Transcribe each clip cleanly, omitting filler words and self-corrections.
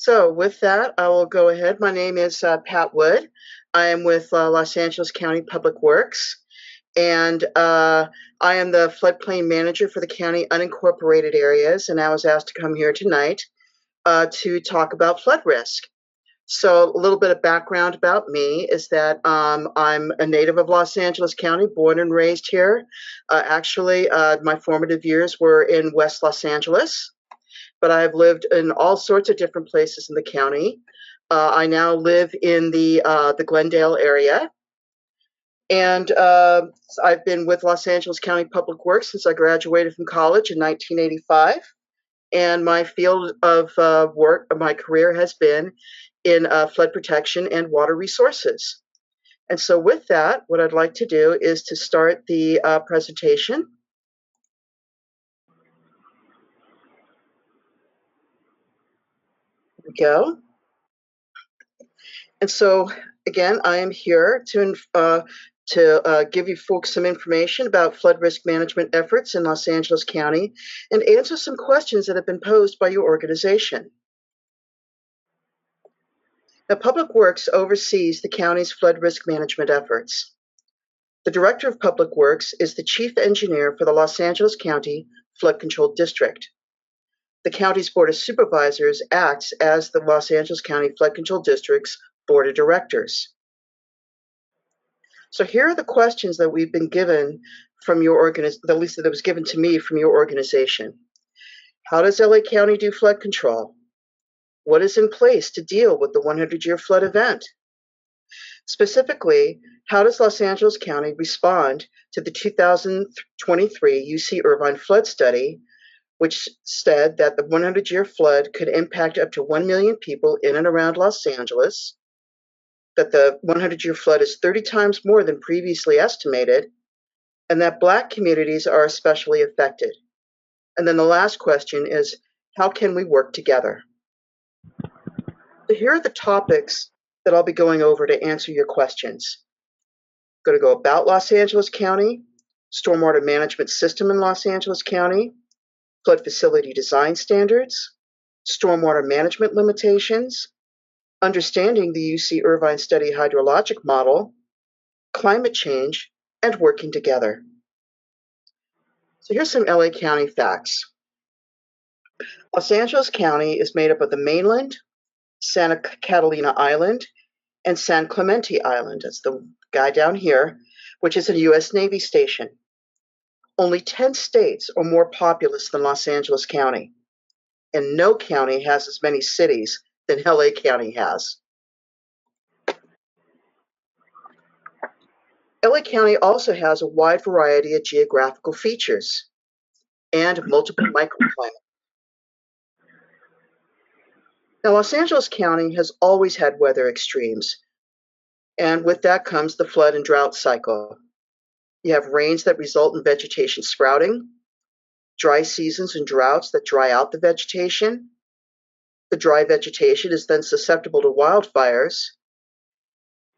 So with that, I will go ahead. My name is Pat Wood. I am with Los Angeles County Public Works, and I am the floodplain manager for the county unincorporated areas, and I was asked to come here tonight to talk about flood risk. So a little bit of background about me is that I'm a native of Los Angeles County, born and raised here. My formative years were in West Los Angeles, but I've lived in all sorts of different places in the county. I now live in the Glendale area, and I've been with Los Angeles County Public Works since I graduated from college in 1985. And my field of work, my career has been in flood protection and water resources. And so, with that, what I'd like to do is to start the presentation. Here we go. And so, again, I am here to give you folks some information about flood risk management efforts in Los Angeles County and answer some questions that have been posed by your organization. Now, Public Works oversees the county's flood risk management efforts. The Director of Public Works is the Chief Engineer for the Los Angeles County Flood Control District. The county's Board of Supervisors acts as the Los Angeles County Flood Control District's Board of Directors. So here are the questions that we've been given from your organization, at least that was given to me from your organization. How does LA County do flood control? What is in place to deal with the 100-year flood event? Specifically, how does Los Angeles County respond to the 2023 UC Irvine flood study, which said that the 100-year flood could impact up to 1 million people in and around Los Angeles, that the 100-year flood is 30 times more than previously estimated, and that Black communities are especially affected? And then the last question is, how can we work together? So here are the topics that I'll be going over to answer your questions. I'm going to go about Los Angeles County, stormwater management system in Los Angeles County, flood facility design standards, stormwater management limitations, understanding the UC Irvine study hydrologic model, climate change, and working together. So here's some LA County facts. Los Angeles County is made up of the mainland, Santa Catalina Island, and San Clemente Island. That's the guy down here, which is a U.S. Navy station. Only 10 states are more populous than Los Angeles County, and no county has as many cities than LA County has. LA County also has a wide variety of geographical features and multiple microclimates. Now, Los Angeles County has always had weather extremes, and with that comes the flood and drought cycle. You have rains that result in vegetation sprouting, dry seasons and droughts that dry out the vegetation. The dry vegetation is then susceptible to wildfires,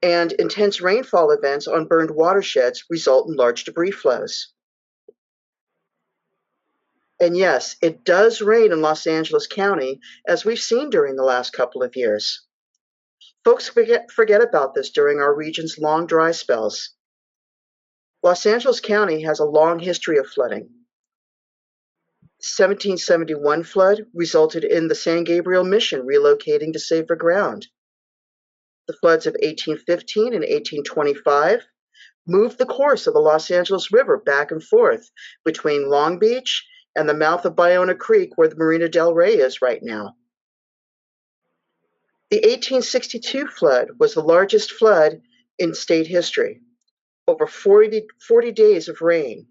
and intense rainfall events on burned watersheds result in large debris flows. And yes, it does rain in Los Angeles County, as we've seen during the last couple of years. Folks forget about this during our region's long dry spells. Los Angeles County has a long history of flooding. The 1771 flood resulted in the San Gabriel Mission relocating to safer ground. The floods of 1815 and 1825 moved the course of the Los Angeles River back and forth between Long Beach and the mouth of Ballona Creek, where the Marina del Rey is right now. The 1862 flood was the largest flood in state history, over 40 days of rain,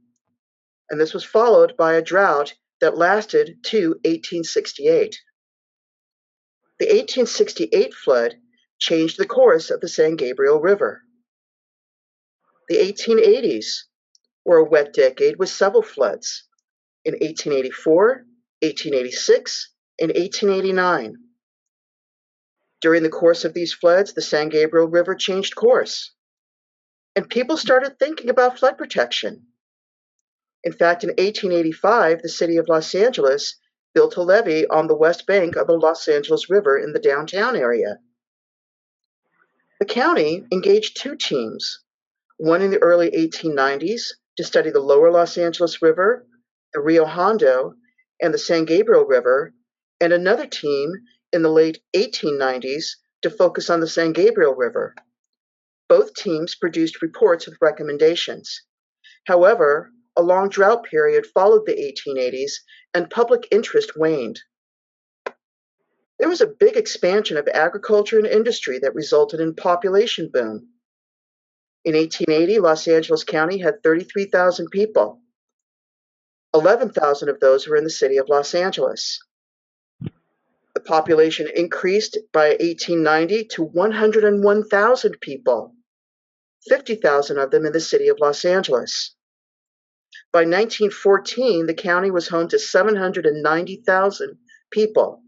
and this was followed by a drought that lasted to 1868. The 1868 flood changed the course of the San Gabriel River. The 1880s were a wet decade with several floods in 1884, 1886, and 1889. During the course of these floods, the San Gabriel River changed course, and people started thinking about flood protection. In fact, in 1885, the city of Los Angeles built a levee on the west bank of the Los Angeles River in the downtown area. The county engaged two teams, one in the early 1890s to study the lower Los Angeles River, the Rio Hondo, and the San Gabriel River, and another team in the late 1890s to focus on the San Gabriel River. Both teams produced reports with recommendations. However, a long drought period followed the 1880s and public interest waned. There was a big expansion of agriculture and industry that resulted in population boom. In 1880, Los Angeles County had 33,000 people. 11,000 of those were in the city of Los Angeles. The population increased by 1890 to 101,000 people, 50,000 of them in the city of Los Angeles. By 1914, the county was home to 790,000 people.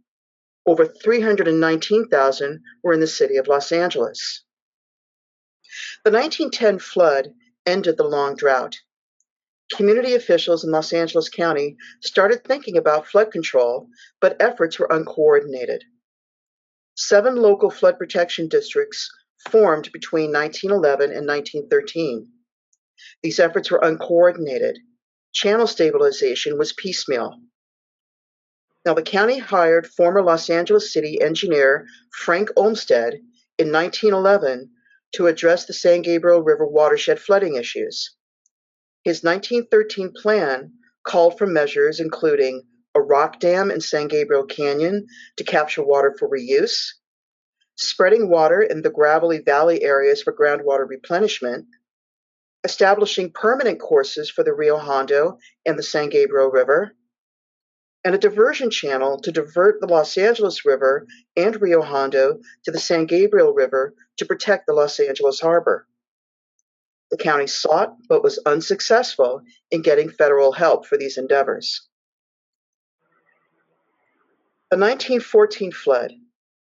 Over 319,000 were in the city of Los Angeles. The 1910 flood ended the long drought. Community officials in Los Angeles County started thinking about flood control, but efforts were uncoordinated. 7 local flood protection districts formed between 1911 and 1913. These efforts were uncoordinated. Channel stabilization was piecemeal. Now, the county hired former Los Angeles City engineer Frank Olmsted in 1911 to address the San Gabriel River watershed flooding issues. His 1913 plan called for measures including a rock dam in San Gabriel Canyon to capture water for reuse, spreading water in the gravelly valley areas for groundwater replenishment, establishing permanent courses for the Rio Hondo and the San Gabriel River, and a diversion channel to divert the Los Angeles River and Rio Hondo to the San Gabriel River to protect the Los Angeles harbor. The county sought but was unsuccessful in getting federal help for these endeavors. The 1914 flood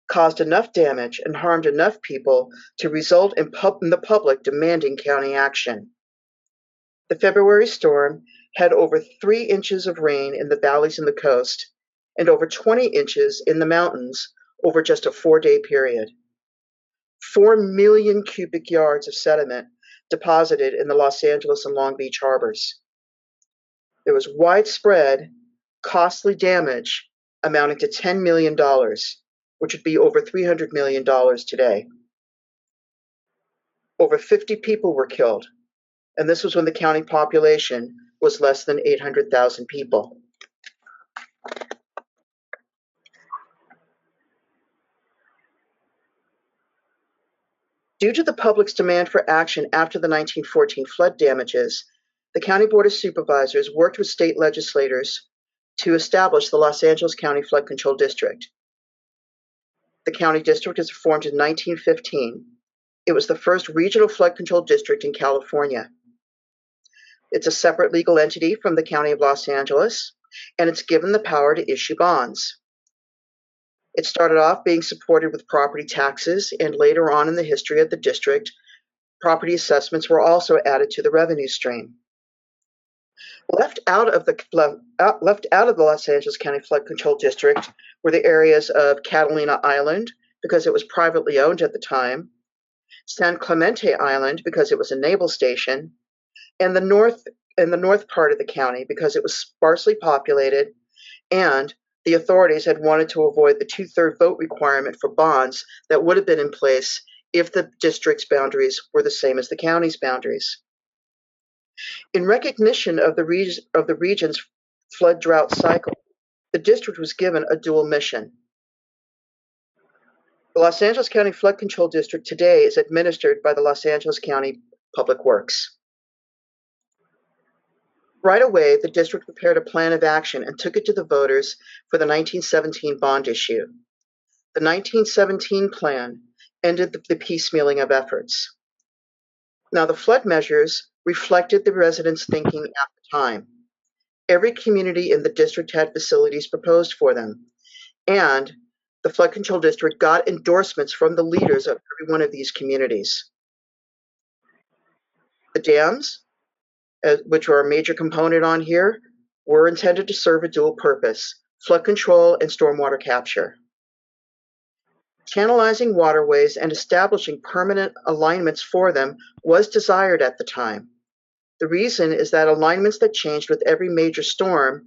caused enough damage and harmed enough people to result in the public demanding county action. The February storm had over 3 inches of rain in the valleys and the coast, and over 20 inches in the mountains over just a 4-day period. 4 million cubic yards of sediment deposited in the Los Angeles and Long Beach harbors. There was widespread, costly damage amounting to $10 million, which would be over $300 million today. Over 50 people were killed, and this was when the county population was less than 800,000 people. Due to the public's demand for action after the 1914 flood damages, the County Board of Supervisors worked with state legislators to establish the Los Angeles County Flood Control District. The county district was formed in 1915. It was the first regional flood control district in California. It's a separate legal entity from the County of Los Angeles, and it's given the power to issue bonds. It started off being supported with property taxes, and later on in the history of the district, property assessments were also added to the revenue stream. Left out of the Los Angeles County Flood Control District were the areas of Catalina Island, because it was privately owned at the time, San Clemente Island, because it was a naval station, and the north part of the county, because it was sparsely populated, and the authorities had wanted to avoid the 2/3 vote requirement for bonds that would have been in place if the district's boundaries were the same as the county's boundaries. In recognition of the region's flood drought cycle, the district was given a dual mission. The Los Angeles County Flood Control District today is administered by the Los Angeles County Public Works. Right away, the district prepared a plan of action and took it to the voters for the 1917 bond issue. The 1917 plan ended the piecemealing of efforts. Now, the flood measures reflected the residents' thinking at the time. Every community in the district had facilities proposed for them, and the Flood Control District got endorsements from the leaders of every one of these communities. The dams, which are a major component on here, were intended to serve a dual purpose. flood control, and stormwater capture. Channelizing waterways and establishing permanent alignments for them was desired at the time. The reason is that alignments that changed with every major storm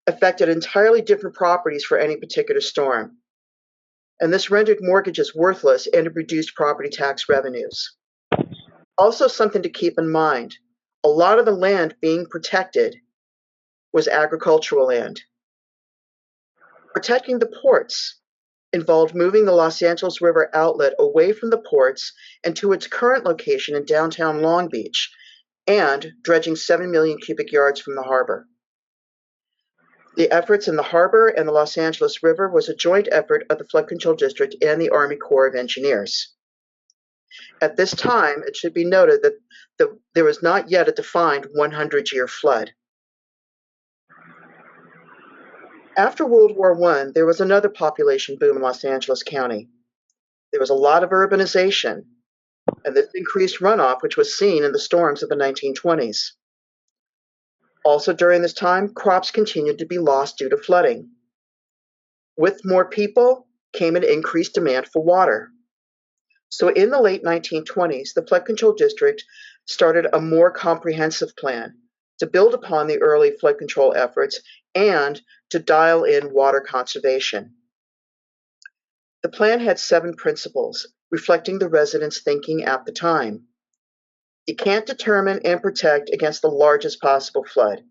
affected entirely different properties for any particular storm. And this rendered mortgages worthless and it reduced property tax revenues. Also, something to keep in mind, a lot of the land being protected was agricultural land. Protecting the ports involved moving the Los Angeles River outlet away from the ports and to its current location in downtown Long Beach, and dredging 7 million cubic yards from the harbor. The efforts in the harbor and the Los Angeles River was a joint effort of the Flood Control District and the Army Corps of Engineers. At this time, it should be noted that there was not yet a defined 100-year flood. After World War I, there was another population boom in Los Angeles County. There was a lot of urbanization, and this increased runoff, which was seen in the storms of the 1920s. Also during this time, crops continued to be lost due to flooding. With more people came an increased demand for water. So in the late 1920s, the Flood Control District started a more comprehensive plan to build upon the early flood control efforts and to dial in water conservation. The plan had 7 principles, reflecting the residents' thinking at the time. You can't determine and protect against the largest possible flood.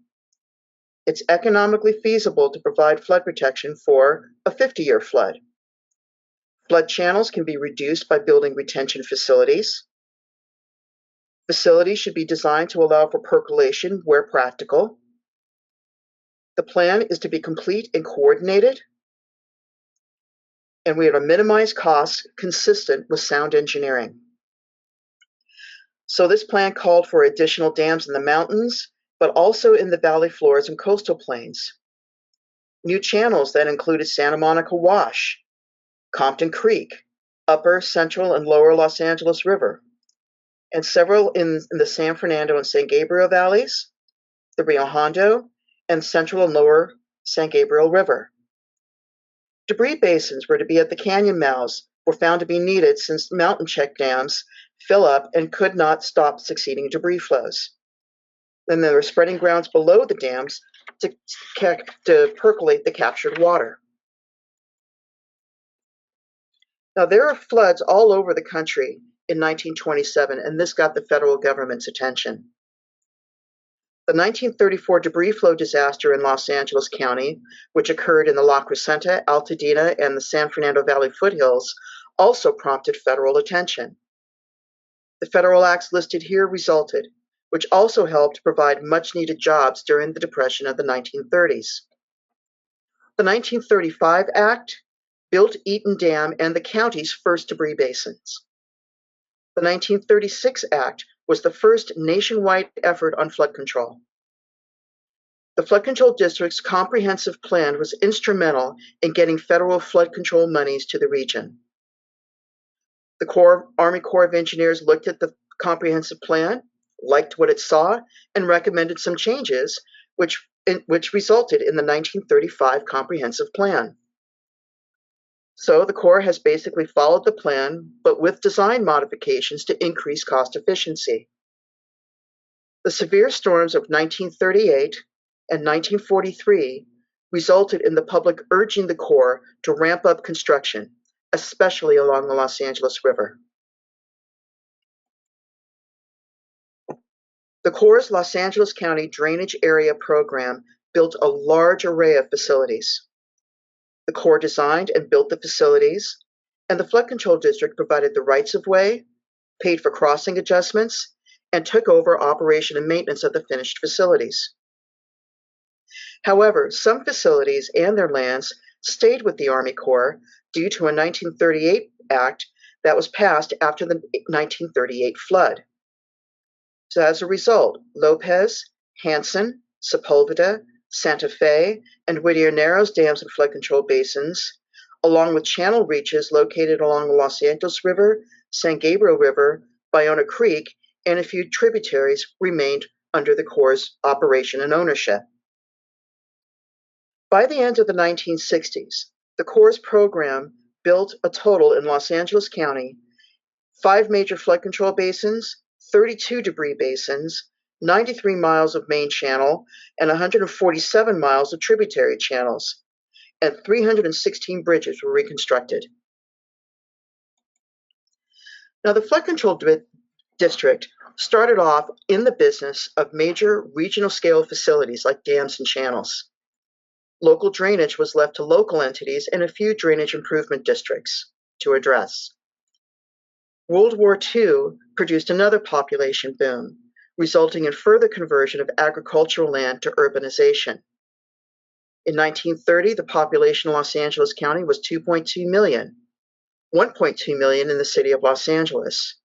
It's economically feasible to provide flood protection for a 50-year flood. Flood channels can be reduced by building retention facilities. Facilities should be designed to allow for percolation where practical. The plan is to be complete and coordinated, and we are to minimize costs consistent with sound engineering. So this plan called for additional dams in the mountains, but also in the valley floors and coastal plains. New channels that included Santa Monica Wash, Compton Creek, Upper, Central, and Lower Los Angeles River, and several in the San Fernando and San Gabriel valleys, the Rio Hondo, and Central and Lower San Gabriel River. Debris basins were to be at the canyon mouths, were found to be needed since mountain check dams fill up and could not stop succeeding debris flows. Then there were spreading grounds below the dams to percolate the captured water. Now, there are floods all over the country in 1927, and this got the federal government's attention. The 1934 debris flow disaster in Los Angeles County, which occurred in the La Crescenta, Altadena, and the San Fernando Valley foothills, also prompted federal attention. The federal acts listed here resulted, which also helped provide much-needed jobs during the Depression of the 1930s. The 1935 Act built Eaton Dam and the county's first debris basins. The 1936 Act was the first nationwide effort on flood control. The Flood Control District's comprehensive plan was instrumental in getting federal flood control monies to the region. The Army Corps of Engineers looked at the comprehensive plan, liked what it saw, and recommended some changes, which resulted in the 1935 comprehensive plan. So the Corps has basically followed the plan, but with design modifications to increase cost efficiency. The severe storms of 1938 and 1943 resulted in the public urging the Corps to ramp up construction, especially along the Los Angeles River. The Corps' Los Angeles County Drainage Area Program built a large array of facilities. The Corps designed and built the facilities, and the Flood Control District provided the rights-of-way, paid for crossing adjustments, and took over operation and maintenance of the finished facilities. However, some facilities and their lands stayed with the Army Corps due to a 1938 Act that was passed after the 1938 flood. So as a result, Lopez, Hanson, Sepulveda, Santa Fe, and Whittier Narrows dams and flood control basins, along with channel reaches located along the Los Angeles River, San Gabriel River, Ballona Creek, and a few tributaries remained under the Corps' operation and ownership. By the end of the 1960s, the Corps program built a total in Los Angeles County 5 major flood control basins, 32 debris basins, 93 miles of main channel, and 147 miles of tributary channels, and 316 bridges were reconstructed. Now, the flood control district started off in the business of major regional scale facilities like dams and channels. Local drainage was left to local entities and a few drainage improvement districts to address. World War II produced another population boom, resulting in further conversion of agricultural land to urbanization. In 1930, the population of Los Angeles County was 2.2 million, 1.2 million in the city of Los Angeles.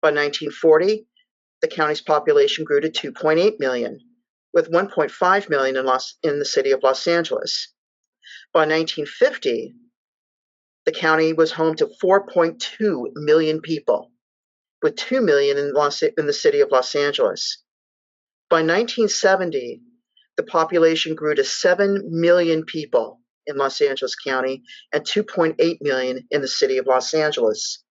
By 1940, the county's population grew to 2.8 million, with 1.5 million in the city of Los Angeles. By 1950, the county was home to 4.2 million people, with 2 million in the city of Los Angeles. By 1970, the population grew to 7 million people in Los Angeles County and 2.8 million in the city of Los Angeles.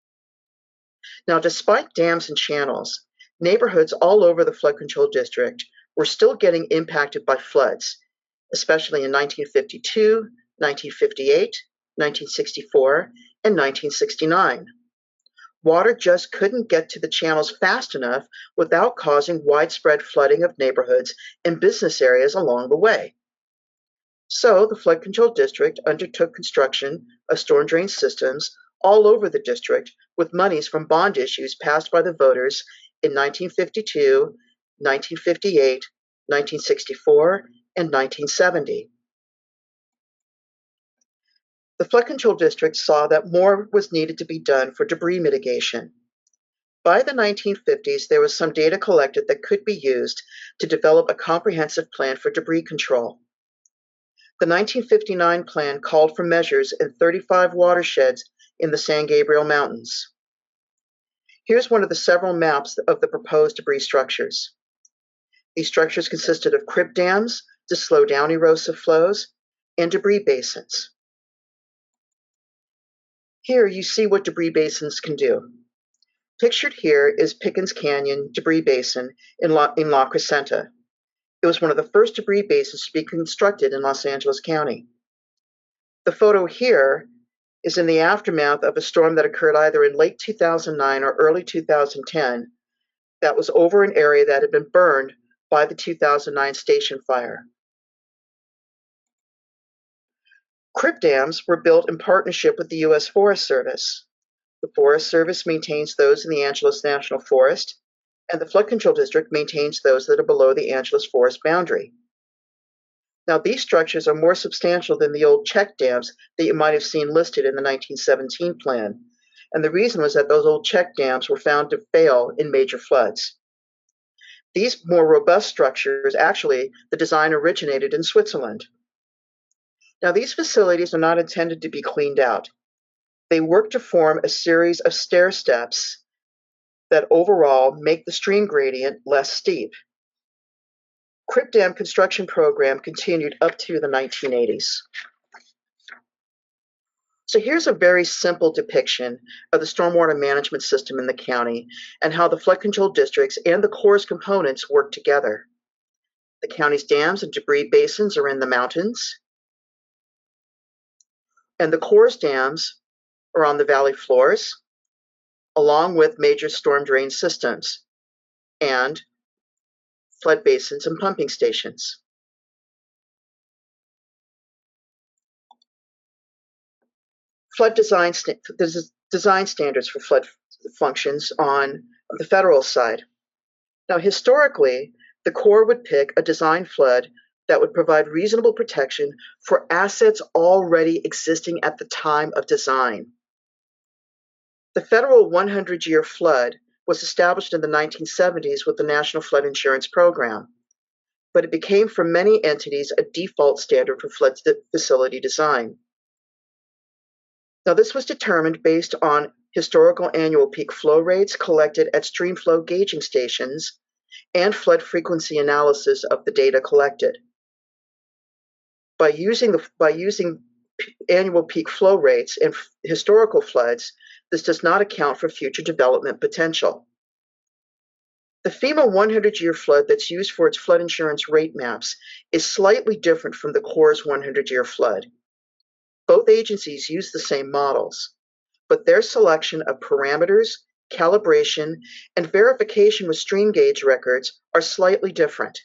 Now, despite dams and channels, neighborhoods all over the flood control district were still getting impacted by floods, especially in 1952, 1958, 1964, and 1969. Water just couldn't get to the channels fast enough without causing widespread flooding of neighborhoods and business areas along the way. So the Flood Control District undertook construction of storm drain systems all over the district with monies from bond issues passed by the voters in 1952, 1958, 1964, and 1970. The Flood Control District saw that more was needed to be done for debris mitigation. By the 1950s, there was some data collected that could be used to develop a comprehensive plan for debris control. The 1959 plan called for measures in 35 watersheds in the San Gabriel Mountains. Here's one of the several maps of the proposed debris structures. These structures consisted of crib dams to slow down erosive flows and debris basins. Here you see what debris basins can do. Pictured here is Pickens Canyon Debris Basin in La Crescenta. It was one of the first debris basins to be constructed in Los Angeles County. The photo here is in the aftermath of a storm that occurred either in late 2009 or early 2010 that was over an area that had been burned by the 2009 station fire. Crib dams were built in partnership with the U.S. Forest Service. The Forest Service maintains those in the Angeles National Forest, and the Flood Control District maintains those that are below the Angeles Forest boundary. Now, these structures are more substantial than the old check dams that you might have seen listed in the 1917 plan, and the reason was that those old check dams were found to fail in major floods. These more robust structures, actually, the design originated in Switzerland. Now, these facilities are not intended to be cleaned out. They work to form a series of stair steps that overall make the stream gradient less steep. Crib dam construction program continued up to the 1980s. So here's a very simple depiction of the stormwater management system in the county and how the flood control districts and the Corps components work together. The county's dams and debris basins are in the mountains, and the Corps dams are on the valley floors, along with major storm drain systems and flood basins and pumping stations. Flood design standards for flood functions on the federal side. Now, historically, the Corps would pick a design flood that would provide reasonable protection for assets already existing at the time of design. The federal 100-year flood was established in the 1970s with the National Flood Insurance Program, but it became for many entities a default standard for flood facility design. Now, this was determined based on historical annual peak flow rates collected at stream flow gauging stations and flood frequency analysis of the data collected. By using annual peak flow rates and historical floods, this does not account for future development potential. The FEMA 100-year flood that's used for its flood insurance rate maps is slightly different from the Corps' 100-year flood. Both agencies use the same models, but their selection of parameters, calibration, and verification with stream gauge records are slightly different.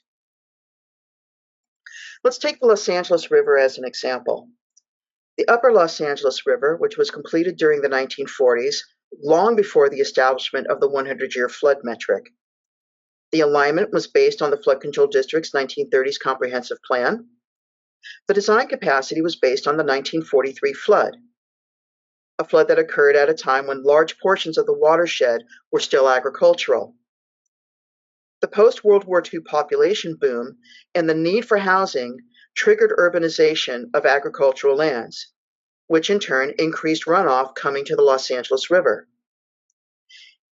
Let's take the Los Angeles River as an example. The Upper Los Angeles River, which was completed during the 1940s, long before the establishment of the 100-year flood metric. The alignment was based on the Flood Control District's 1930s comprehensive plan. The design capacity was based on the 1943 flood, a flood that occurred at a time when large portions of the watershed were still agricultural. The post-World War II population boom and the need for housing triggered urbanization of agricultural lands, which in turn increased runoff coming to the Los Angeles River.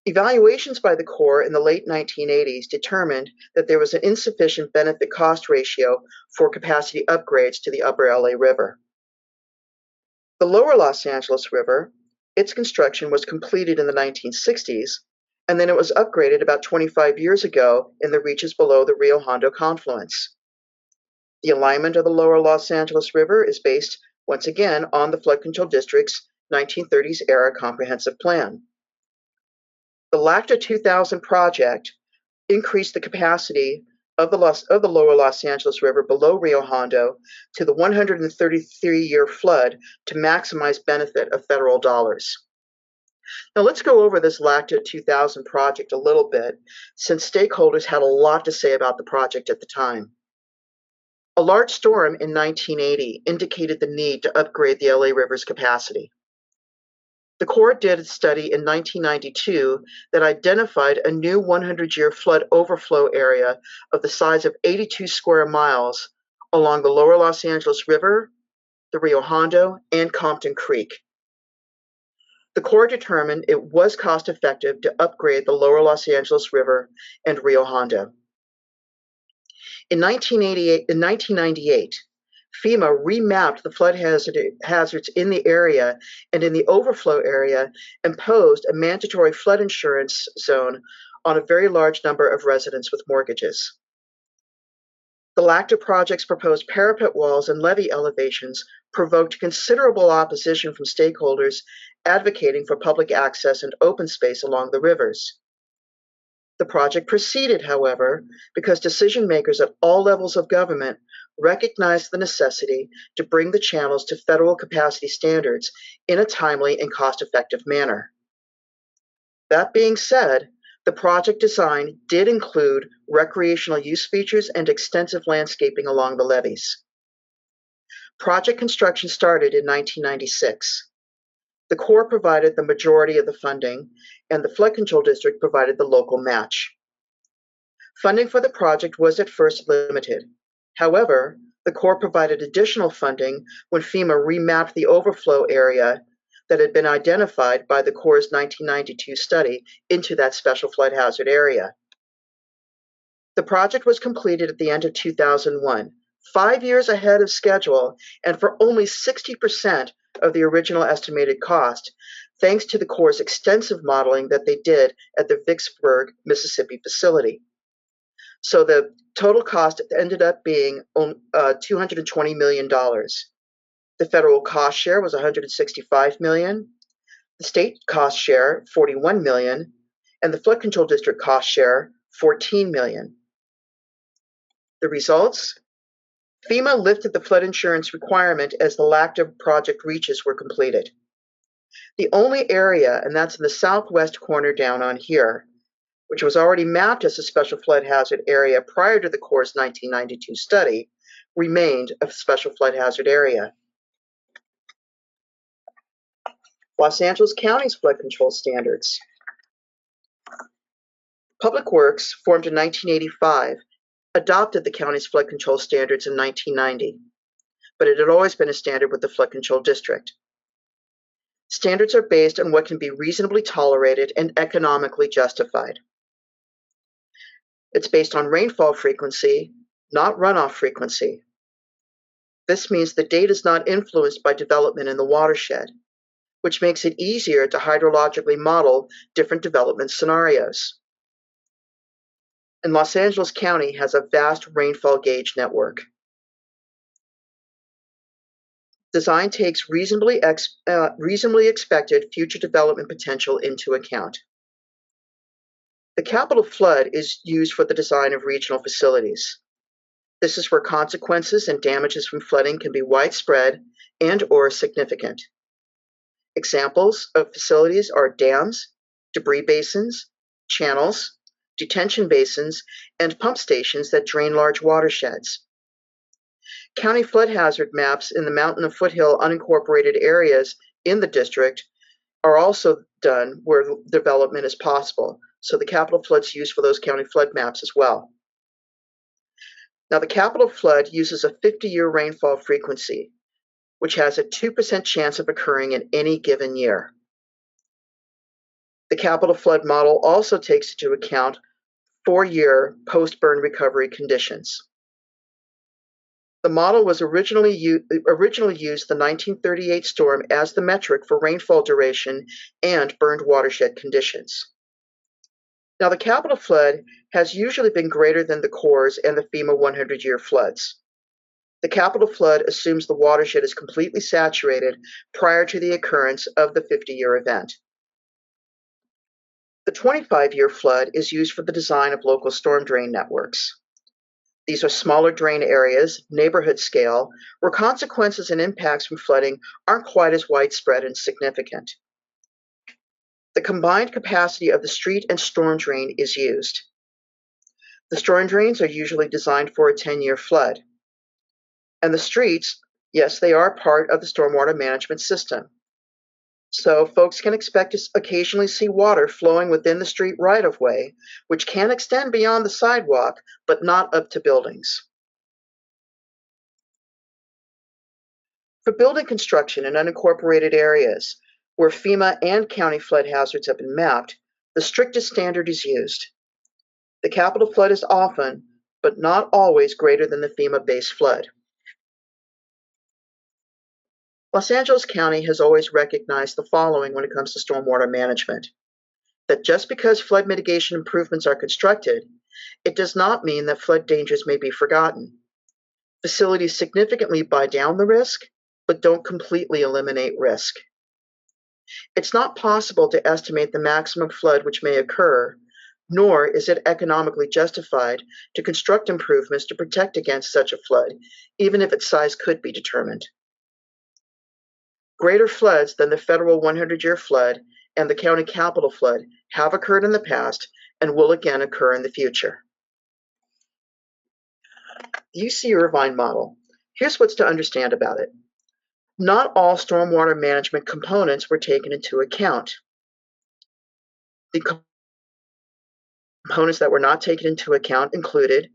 Evaluations by the Corps in the late 1980s determined that there was an insufficient benefit-cost ratio for capacity upgrades to the Upper LA River. The Lower Los Angeles River, its construction was completed in the 1960s, and then it was upgraded about 25 years ago in the reaches below the Rio Hondo confluence. The alignment of the Lower Los Angeles River is based, once again, on the Flood Control District's 1930s era comprehensive plan. The LACTA 2000 project increased the capacity of the Lower Los Angeles River below Rio Hondo to the 133-year flood to maximize benefit of federal dollars. Now let's go over this LACTA 2000 project a little bit, since stakeholders had a lot to say about the project at the time. A large storm in 1980 indicated the need to upgrade the LA River's capacity. The Corps did a study in 1992 that identified a new 100-year flood overflow area of the size of 82 square miles along the Lower Los Angeles River, the Rio Hondo, and Compton Creek. The Corps determined it was cost-effective to upgrade the Lower Los Angeles River and Rio Hondo. In 1998, FEMA remapped the flood hazards in the area, and in the overflow area imposed a mandatory flood insurance zone on a very large number of residents with mortgages. The LACTA project's proposed parapet walls and levee elevations provoked considerable opposition from stakeholders advocating for public access and open space along the rivers. The project proceeded, however, because decision makers at all levels of government recognized the necessity to bring the channels to federal capacity standards in a timely and cost-effective manner. That being said, the project design did include recreational use features and extensive landscaping along the levees. Project construction started in 1996. The Corps provided the majority of the funding, and the Flood Control District provided the local match. Funding for the project was at first limited. However, the Corps provided additional funding when FEMA remapped the overflow area that had been identified by the Corps' 1992 study into that special flood hazard area. The project was completed at the end of 2001, 5 years ahead of schedule, and for only 60% of the original estimated cost, thanks to the Corps' extensive modeling that they did at the Vicksburg, Mississippi facility. So the total cost ended up being $220 million. The federal cost share was $165 million, the state cost share $41 million, and the Flood Control District cost share $14 million. The results? FEMA lifted the flood insurance requirement as the LACTA project reaches were completed. The only area, and that's in the southwest corner down on here, which was already mapped as a special flood hazard area prior to the Corps' 1992 study, remained a special flood hazard area. Los Angeles County's flood control standards. Public Works, formed in 1985, adopted the county's flood control standards in 1990, but it had always been a standard with the Flood Control District. Standards are based on what can be reasonably tolerated and economically justified. It's based on rainfall frequency, not runoff frequency. This means the data is not influenced by development in the watershed, which makes it easier to hydrologically model different development scenarios. And Los Angeles County has a vast rainfall gauge network. Design takes reasonably expected future development potential into account. The capital flood is used for the design of regional facilities. This is where consequences and damages from flooding can be widespread and/or significant. Examples of facilities are dams, debris basins, channels, detention basins, and pump stations that drain large watersheds. County flood hazard maps in the mountain and foothill unincorporated areas in the district are also done where development is possible. So the capital flood's used for those county flood maps as well. Now, the capital flood uses a 50-year rainfall frequency, which has a 2% chance of occurring in any given year. The capital flood model also takes into account 4-year post-burn recovery conditions. The model was originally used the 1938 storm as the metric for rainfall duration and burned watershed conditions. Now, the capital flood has usually been greater than the Corps' and the FEMA 100-year floods. The capital flood assumes the watershed is completely saturated prior to the occurrence of the 50-year event. The 25-year flood is used for the design of local storm drain networks. These are smaller drain areas, neighborhood scale, where consequences and impacts from flooding aren't quite as widespread and significant. The combined capacity of the street and storm drain is used. The storm drains are usually designed for a 10-year flood. And the streets, yes, they are part of the stormwater management system. So folks can expect to occasionally see water flowing within the street right-of-way, which can extend beyond the sidewalk, but not up to buildings. For building construction in unincorporated areas, where FEMA and county flood hazards have been mapped, the strictest standard is used. The capital flood is often, but not always, greater than the FEMA base flood. Los Angeles County has always recognized the following when it comes to stormwater management: that just because flood mitigation improvements are constructed, it does not mean that flood dangers may be forgotten. Facilities significantly buy down the risk, but don't completely eliminate risk. It's not possible to estimate the maximum flood which may occur, nor is it economically justified to construct improvements to protect against such a flood, even if its size could be determined. Greater floods than the federal 100-year flood and the county capital flood have occurred in the past and will again occur in the future. The UC Irvine model. Here's what's to understand about it. Not all stormwater management components were taken into account. The components that were not taken into account included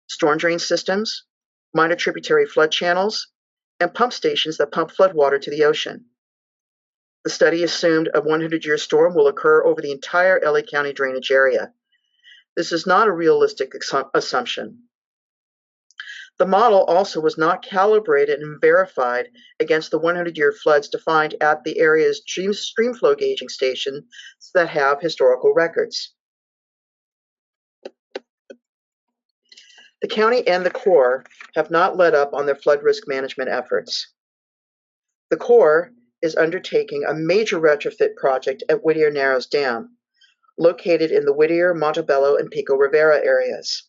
storm drain systems, minor tributary flood channels, and pump stations that pump floodwater to the ocean. The study assumed a 100-year storm will occur over the entire LA County drainage area. This is not a realistic assumption. The model also was not calibrated and verified against the 100-year floods defined at the area's stream flow gauging stations that have historical records. The county and the Corps have not let up on their flood risk management efforts. The Corps is undertaking a major retrofit project at Whittier Narrows Dam, located in the Whittier, Montebello, and Pico Rivera areas.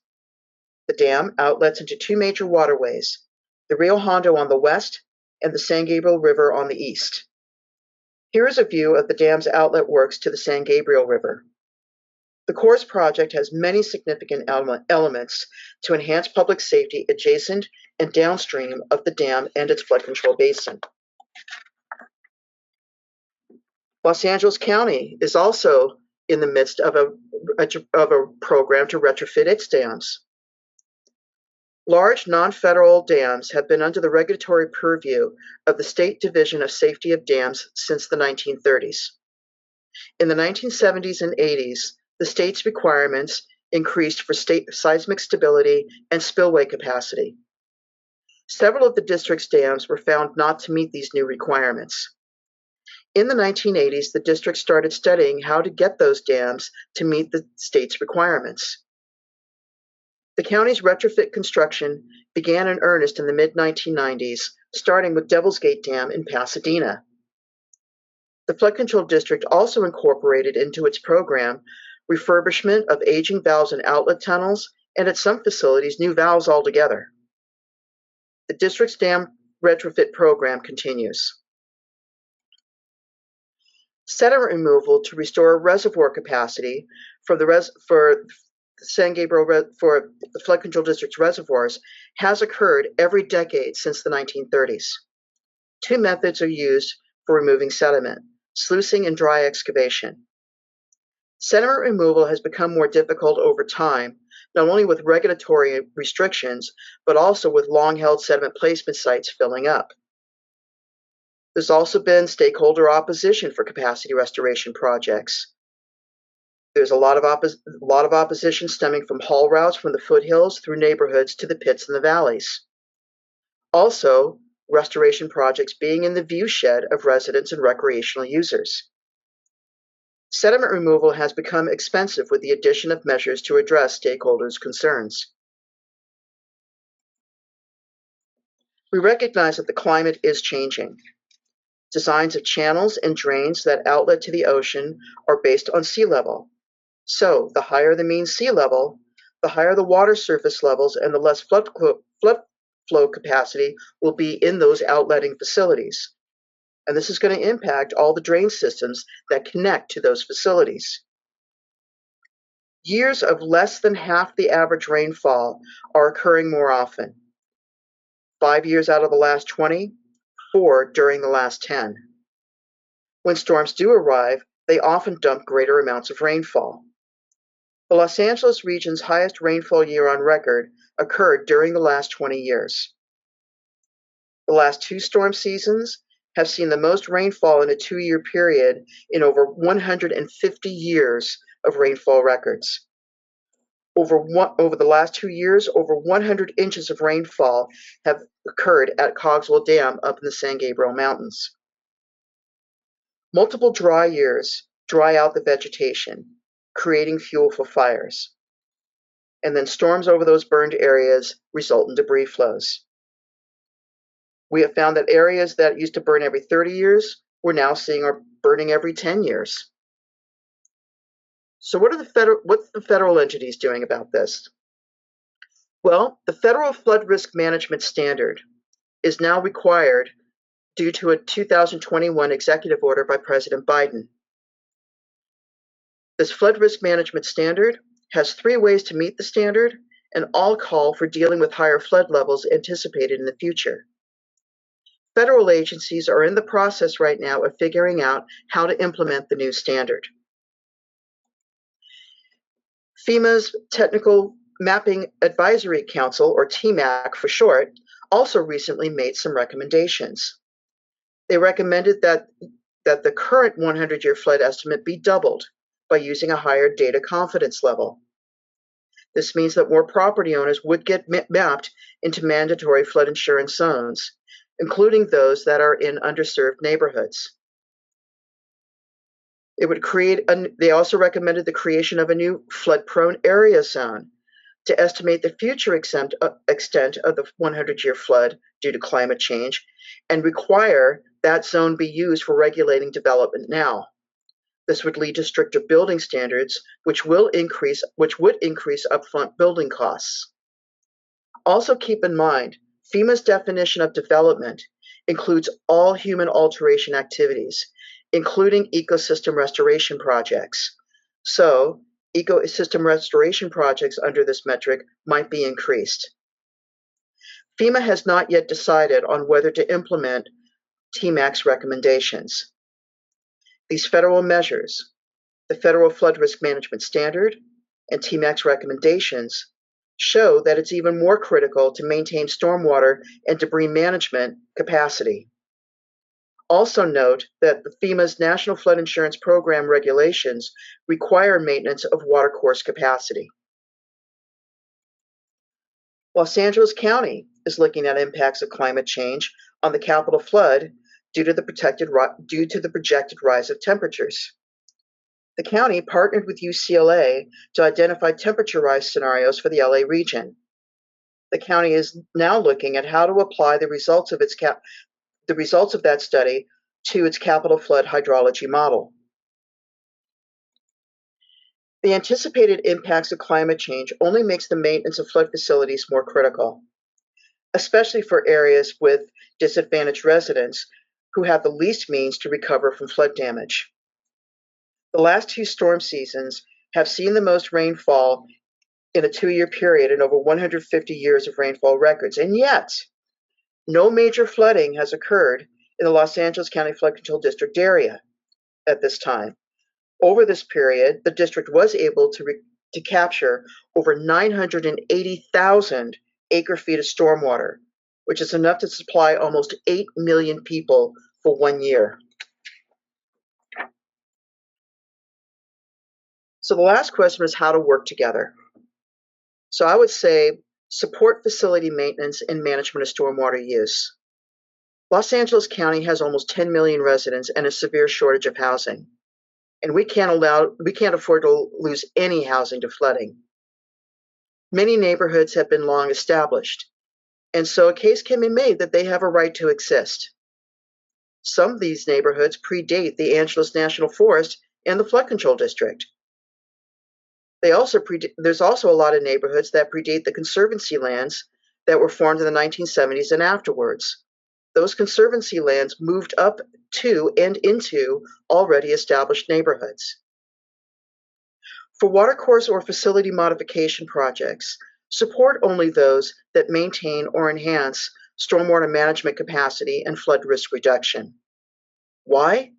The dam outlets into two major waterways, the Rio Hondo on the west and the San Gabriel River on the east. Here is a view of the dam's outlet works to the San Gabriel River. The Corps project has many significant elements to enhance public safety adjacent and downstream of the dam and its flood control basin. Los Angeles County is also in the midst of a program to retrofit its dams. Large non-federal dams have been under the regulatory purview of the State Division of Safety of Dams since the 1930s. In the 1970s and 80s, the state's requirements increased for state seismic stability and spillway capacity. Several of the district's dams were found not to meet these new requirements. In the 1980s, the district started studying how to get those dams to meet the state's requirements. The county's retrofit construction began in earnest in the mid-1990s, starting with Devil's Gate Dam in Pasadena. The Flood Control District also incorporated into its program refurbishment of aging valves and outlet tunnels, and at some facilities, new valves altogether. The district's dam retrofit program continues. Sediment removal to restore reservoir capacity for the San Gabriel for the Flood Control District's reservoirs has occurred every decade since the 1930s. Two methods are used for removing sediment: sluicing and dry excavation. Sediment removal has become more difficult over time, not only with regulatory restrictions, but also with long-held sediment placement sites filling up. There's also been stakeholder opposition for capacity restoration projects. There's a lot of opposition stemming from haul routes from the foothills through neighborhoods to the pits and the valleys. Also, restoration projects being in the viewshed of residents and recreational users. Sediment removal has become expensive with the addition of measures to address stakeholders' concerns. We recognize that the climate is changing. Designs of channels and drains that outlet to the ocean are based on sea level. So, the higher the mean sea level, the higher the water surface levels and the less flood flow capacity will be in those outletting facilities. And this is going to impact all the drain systems that connect to those facilities. Years of less than half the average rainfall are occurring more often. 5 years out of the last 20, 4 during the last 10. When storms do arrive, they often dump greater amounts of rainfall. The Los Angeles region's highest rainfall year on record occurred during the last 20 years. The last 2 storm seasons have seen the most rainfall in a 2-year period in over 150 years of rainfall records. Over the last 2 years, over 100 inches of rainfall have occurred at Cogswell Dam up in the San Gabriel Mountains. Multiple dry years dry out the vegetation, creating fuel for fires. And then storms over those burned areas result in debris flows. We have found that areas that used to burn every 30 years, we're now seeing are burning every 10 years. So what's the federal entities doing about this? Well, the Federal Flood Risk Management Standard is now required due to a 2021 executive order by President Biden. This Flood Risk Management Standard has 3 ways to meet the standard, and all call for dealing with higher flood levels anticipated in the future. Federal agencies are in the process right now of figuring out how to implement the new standard. FEMA's Technical Mapping Advisory Council, or TMAC for short, also recently made some recommendations. They recommended that the current 100-year flood estimate be doubled by using a higher data confidence level. This means that more property owners would get mapped into mandatory flood insurance zones, including those that are in underserved neighborhoods. They also recommended the creation of a new flood-prone area zone to estimate the future extent of the 100-year flood due to climate change and require that zone be used for regulating development now. This would lead to stricter building standards, which would increase upfront building costs. Also keep in mind, FEMA's definition of development includes all human alteration activities, including ecosystem restoration projects. So, ecosystem restoration projects under this metric might be increased. FEMA has not yet decided on whether to implement TMAC's recommendations. These federal measures, the Federal Flood Risk Management Standard and TMAC's recommendations, show that it's even more critical to maintain stormwater and debris management capacity. Also note that the FEMA's National Flood Insurance Program regulations require maintenance of watercourse capacity. Los Angeles County is looking at impacts of climate change on the Capitol flood due to the projected rise of temperatures. The county partnered with UCLA to identify temperature rise scenarios for the LA region. The county is now looking at how to apply the results of that study to its Capitol flood hydrology model. The anticipated impacts of climate change only makes the maintenance of flood facilities more critical, especially for areas with disadvantaged residents who have the least means to recover from flood damage. The last two storm seasons have seen the most rainfall in a 2-year period in over 150 years of rainfall records, and yet no major flooding has occurred in the Los Angeles County Flood Control District area at this time. Over this period, the district was able to capture over 980,000 acre-feet of stormwater, which is enough to supply almost 8 million people for 1 year. So the last question is how to work together. So I would say support facility maintenance and management of stormwater use. Los Angeles County has almost 10 million residents and a severe shortage of housing. And we can't afford to lose any housing to flooding. Many neighborhoods have been long established, and so a case can be made that they have a right to exist. Some of these neighborhoods predate the Angeles National Forest and the Flood Control District. There's also a lot of neighborhoods that predate the conservancy lands that were formed in the 1970s and afterwards. Those conservancy lands moved up to and into already established neighborhoods. For watercourse or facility modification projects, support only those that maintain or enhance stormwater management capacity and flood risk reduction. Why?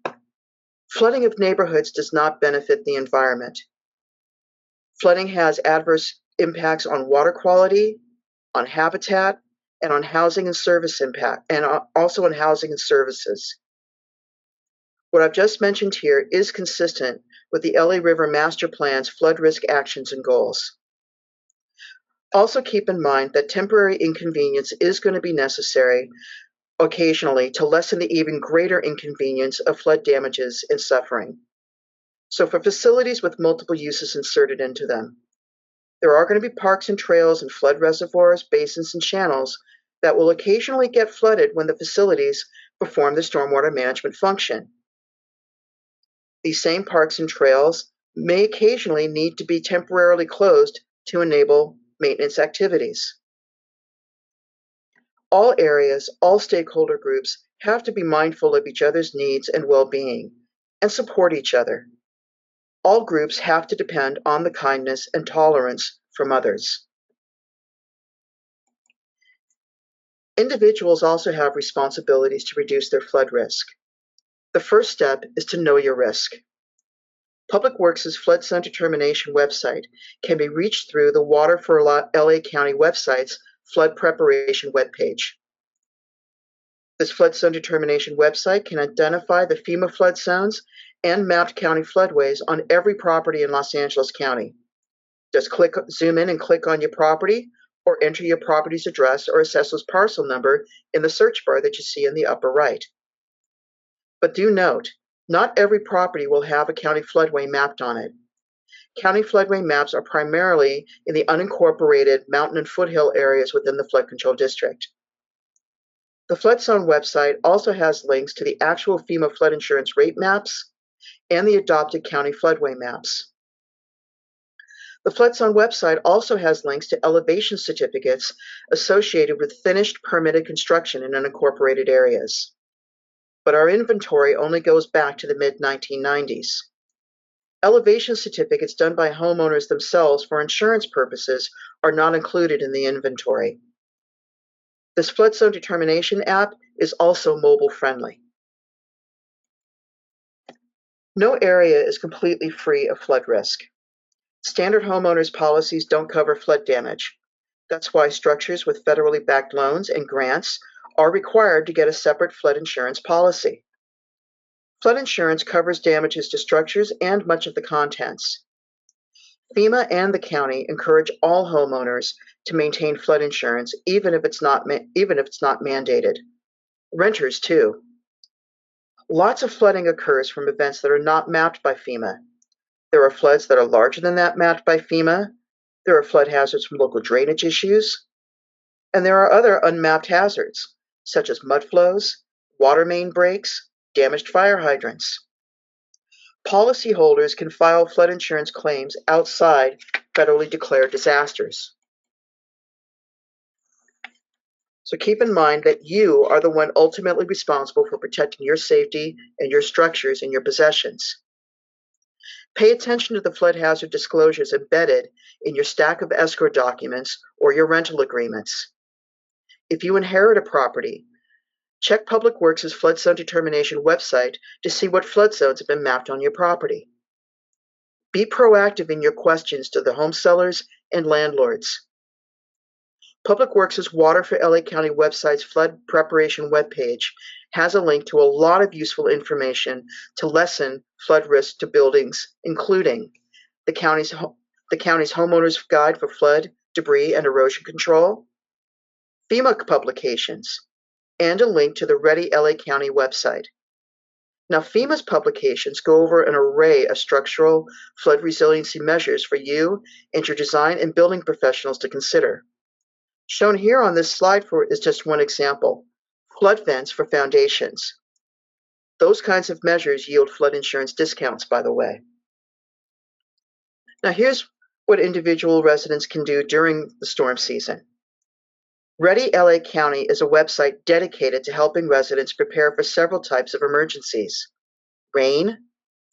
Flooding of neighborhoods does not benefit the environment. Flooding has adverse impacts on water quality, on habitat, and on housing and service impact, and also on housing and services. What I've just mentioned here is consistent with the LA River Master Plan's flood risk actions and goals. Also keep in mind that temporary inconvenience is going to be necessary occasionally to lessen the even greater inconvenience of flood damages and suffering. So for facilities with multiple uses inserted into them, there are going to be parks and trails and flood reservoirs, basins, and channels that will occasionally get flooded when the facilities perform the stormwater management function. These same parks and trails may occasionally need to be temporarily closed to enable maintenance activities. All areas, all stakeholder groups have to be mindful of each other's needs and well-being and support each other. All groups have to depend on the kindness and tolerance from others. Individuals also have responsibilities to reduce their flood risk. The first step is to know your risk. Public Works' flood zone determination website can be reached through the Water for LA County website's flood preparation webpage. This flood zone determination website can identify the FEMA flood zones and mapped county floodways on every property in Los Angeles County. Just zoom in and click on your property, or enter your property's address or assessor's parcel number in the search bar that you see in the upper right. But do note, not every property will have a county floodway mapped on it. County floodway maps are primarily in the unincorporated mountain and foothill areas within the flood control district. The flood zone website also has links to the actual FEMA flood insurance rate maps and the adopted county floodway maps. The flood zone website also has links to elevation certificates associated with finished permitted construction in unincorporated areas. But our inventory only goes back to the mid-1990s. Elevation certificates done by homeowners themselves for insurance purposes are not included in the inventory. This flood zone determination app is also mobile friendly. No area is completely free of flood risk. Standard homeowners policies don't cover flood damage. That's why structures with federally backed loans and grants are required to get a separate flood insurance policy. Flood insurance covers damages to structures and much of the contents. FEMA and the county encourage all homeowners to maintain flood insurance, even if it's not mandated. Renters too. Lots of flooding occurs from events that are not mapped by FEMA. There are floods that are larger than that mapped by FEMA. There are flood hazards from local drainage issues. And there are other unmapped hazards, such as mud flows, water main breaks, damaged fire hydrants. Policyholders can file flood insurance claims outside federally declared disasters. So keep in mind that you are the one ultimately responsible for protecting your safety and your structures and your possessions. Pay attention to the flood hazard disclosures embedded in your stack of escrow documents or your rental agreements. If you inherit a property, check Public Works' flood zone determination website to see what flood zones have been mapped on your property. Be proactive in your questions to the home sellers and landlords. Public Works' Water for LA County website's flood preparation webpage has a link to a lot of useful information to lessen flood risk to buildings, including the county's Homeowner's Guide for Flood, Debris, and Erosion Control, FEMA publications, and a link to the Ready LA County website. Now, FEMA's publications go over an array of structural flood resiliency measures for you and your design and building professionals to consider. Shown here on this slide is just one example, flood vents for foundations. Those kinds of measures yield flood insurance discounts, by the way. Now here's what individual residents can do during the storm season. Ready LA County is a website dedicated to helping residents prepare for several types of emergencies: rain,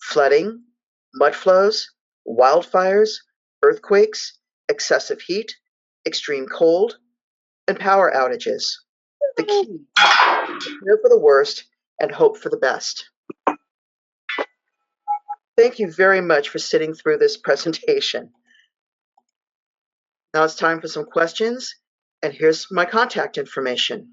flooding, mud flows, wildfires, earthquakes, excessive heat, extreme cold, and power outages. The key is to prepare for the worst and hope for the best. Thank you very much for sitting through this presentation. Now it's time for some questions, and here's my contact information.